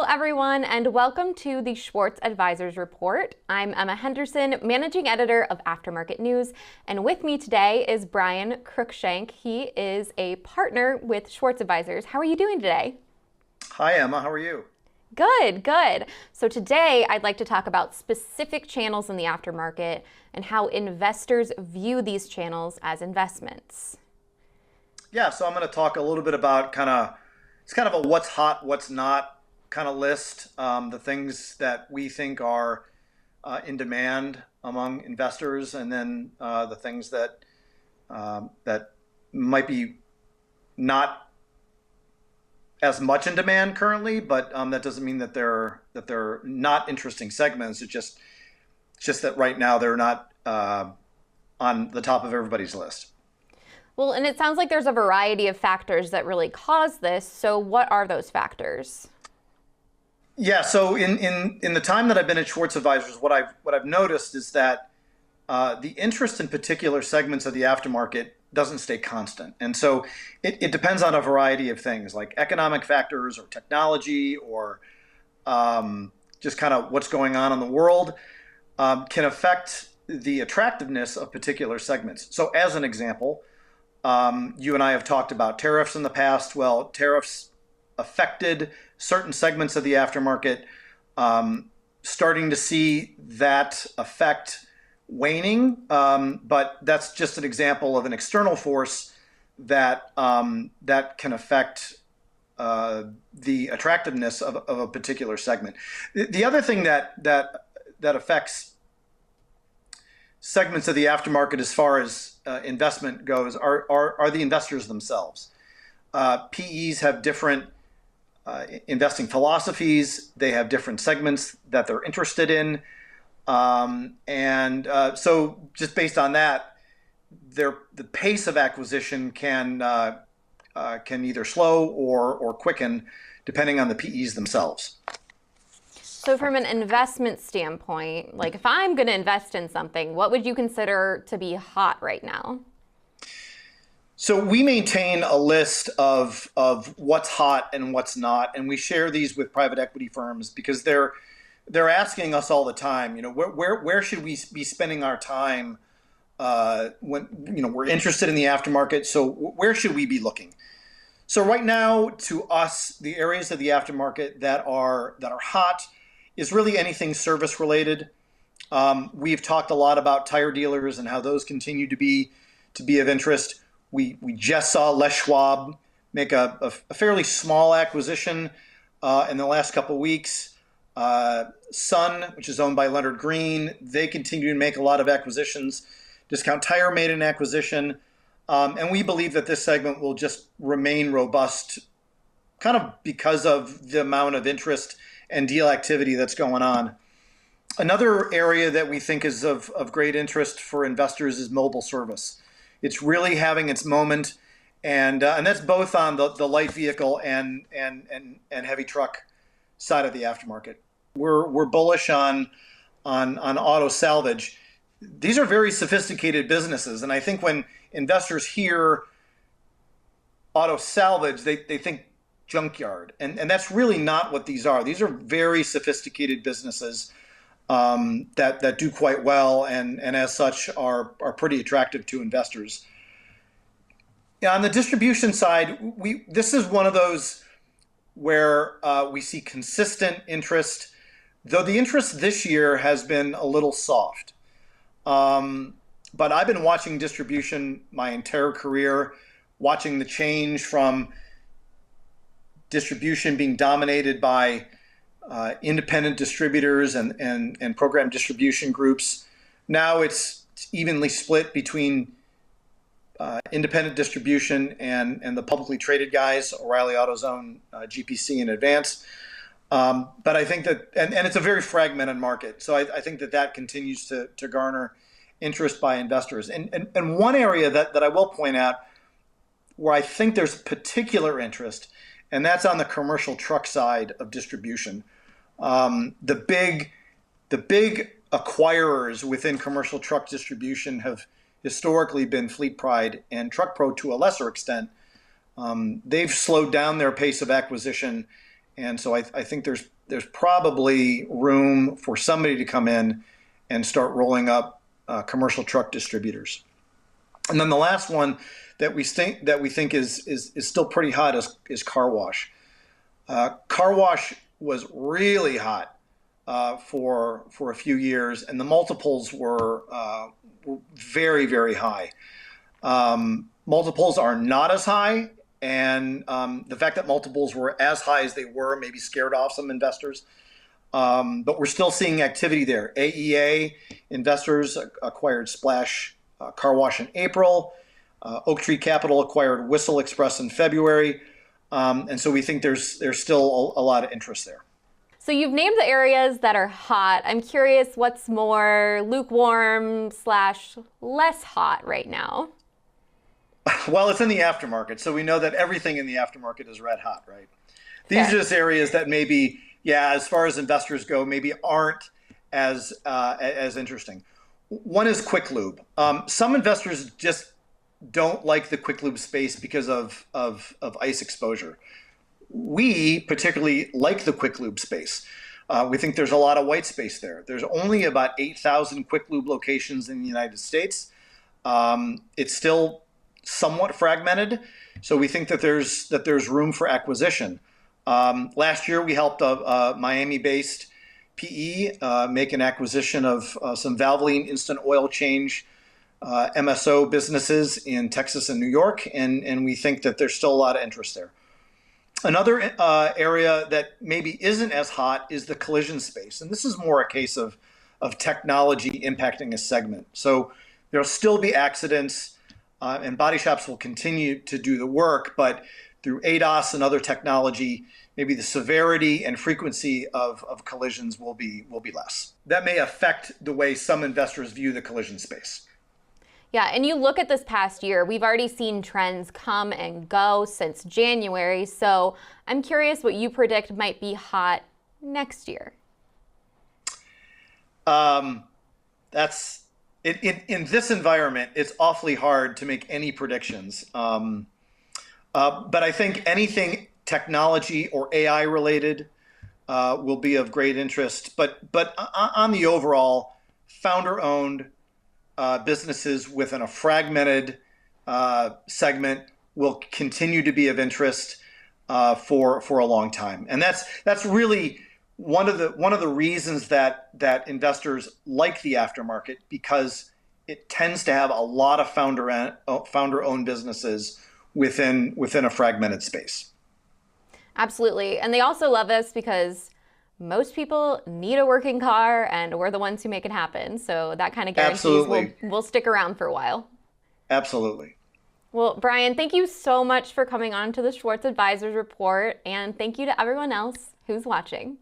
everyone, and welcome to the Schwartz Advisors Report. I'm Emma Henderson, Managing Editor of Aftermarket News, and with me today is Brian Cruickshank. He is a partner with Schwartz Advisors. How are you doing today? Hi, Emma. How are you? Good, good. So today I'd like to talk about specific channels in the aftermarket and how investors view these channels as investments. Yeah, so I'm going to talk a little bit about it's kind of a what's hot, what's not kind of list, the things that we think are in demand among investors, and then the things that that might be not as much in demand currently, but that doesn't mean that they're not interesting segments. It's just that right now they're not on the top of everybody's list. Well, and it sounds like there's a variety of factors that really cause this. So what are those factors? Yeah, so in the time that I've been at Schwartz Advisors, what I've noticed is that the interest in particular segments of the aftermarket doesn't stay constant, and so it depends on a variety of things like economic factors or technology or just kind of what's going on in the world can affect the attractiveness of particular segments. So, as an example, you and I have talked about tariffs in the past. Well, tariffs affected certain segments of the aftermarket, starting to see that effect waning. But that's just an example of an external force that that can affect the attractiveness of a particular segment. The other thing that affects segments of the aftermarket as far as investment goes are the investors themselves. PEs have different investing philosophies. They have different segments that they're interested in. So just based on that, the pace of acquisition can either slow or quicken depending on the PEs themselves. So from an investment standpoint, like if I'm going to invest in something, what would you consider to be hot right now? So we maintain a list of what's hot and what's not, and we share these with private equity firms because they're asking us all the time, where should we be spending our time when we're interested in the aftermarket? So where should we be looking? So right now, to us, the areas of the aftermarket that are hot is really anything service related. We've talked a lot about tire dealers and how those continue to be of interest. We just saw Les Schwab make a fairly small acquisition in the last couple of weeks. Sun, which is owned by Leonard Green, they continue to make a lot of acquisitions. Discount Tire made an acquisition. And we believe that this segment will just remain robust kind of because of the amount of interest and deal activity that's going on. Another area that we think is of great interest for investors is mobile service. It's really having its moment, and that's both on the light vehicle and heavy truck side of the aftermarket. We're bullish on auto salvage. These are very sophisticated businesses, and I think when investors hear auto salvage, they think junkyard, and that's really not what these are. These are very sophisticated businesses that do quite well, and as such are pretty attractive to investors. On the distribution side, this is one of those where we see consistent interest, though the interest this year has been a little soft. But I've been watching distribution my entire career, watching the change from distribution being dominated by independent distributors and program distribution groups. Now it's evenly split between independent distribution and the publicly traded guys, O'Reilly, AutoZone, GPC, and Advance. But I think that, and it's a very fragmented market, so I think that continues to garner interest by investors. And one area that I will point out where I think there's particular interest, and that's on the commercial truck side of distribution. The big acquirers within commercial truck distribution have historically been Fleet Pride and Truck Pro to a lesser extent. They've slowed down their pace of acquisition, and so I think there's there's probably room for somebody to come in and start rolling up commercial truck distributors. And then the last one that we think is still pretty hot is car wash. Car wash was really hot for a few years, and the multiples were very, very high. Multiples are not as high, and the fact that multiples were as high as they were maybe scared off some investors. But we're still seeing activity there. AEA investors acquired Splash Car Wash in April. Oak Tree Capital acquired Whistle Express in February. And so we think there's still a lot of interest there. So you've named the areas that are hot. I'm curious what's more lukewarm / less hot right now? Well, it's in the aftermarket. So we know that everything in the aftermarket is red hot, right? These are just areas that maybe, as far as investors go, maybe aren't as interesting. One is quick lube. Some investors just don't like the quick lube space because of ice exposure. We particularly like the quick lube space. We think there's a lot of white space there. There's only about 8,000 quick lube locations in the United States. It's still somewhat fragmented, so we think that there's room for acquisition. Last year, we helped a Miami-based PE make an acquisition of some Valvoline instant oil change MSO businesses in Texas and New York, and we think that there's still a lot of interest there. Another area that maybe isn't as hot is the collision space, and this is more a case of technology impacting a segment. So there'll still be accidents, and body shops will continue to do the work, but through ADAS and other technology, maybe the severity and frequency of collisions will be less. That may affect the way some investors view the collision space. Yeah, and you look at this past year, we've already seen trends come and go since January. So I'm curious what you predict might be hot next year. That's in this environment, it's awfully hard to make any predictions. But I think anything technology or AI related will be of great interest. But on the overall, founder-owned businesses within a fragmented segment will continue to be of interest for a long time, and that's really one of the reasons that investors like the aftermarket, because it tends to have a lot of founder-owned businesses within a fragmented space. Absolutely, and they also love us because most people need a working car, and we're the ones who make it happen. So that kind of guarantees we'll stick around for a while. Absolutely. Well, Brian, thank you so much for coming on to the Schwartz Advisors Report, and thank you to everyone else who's watching.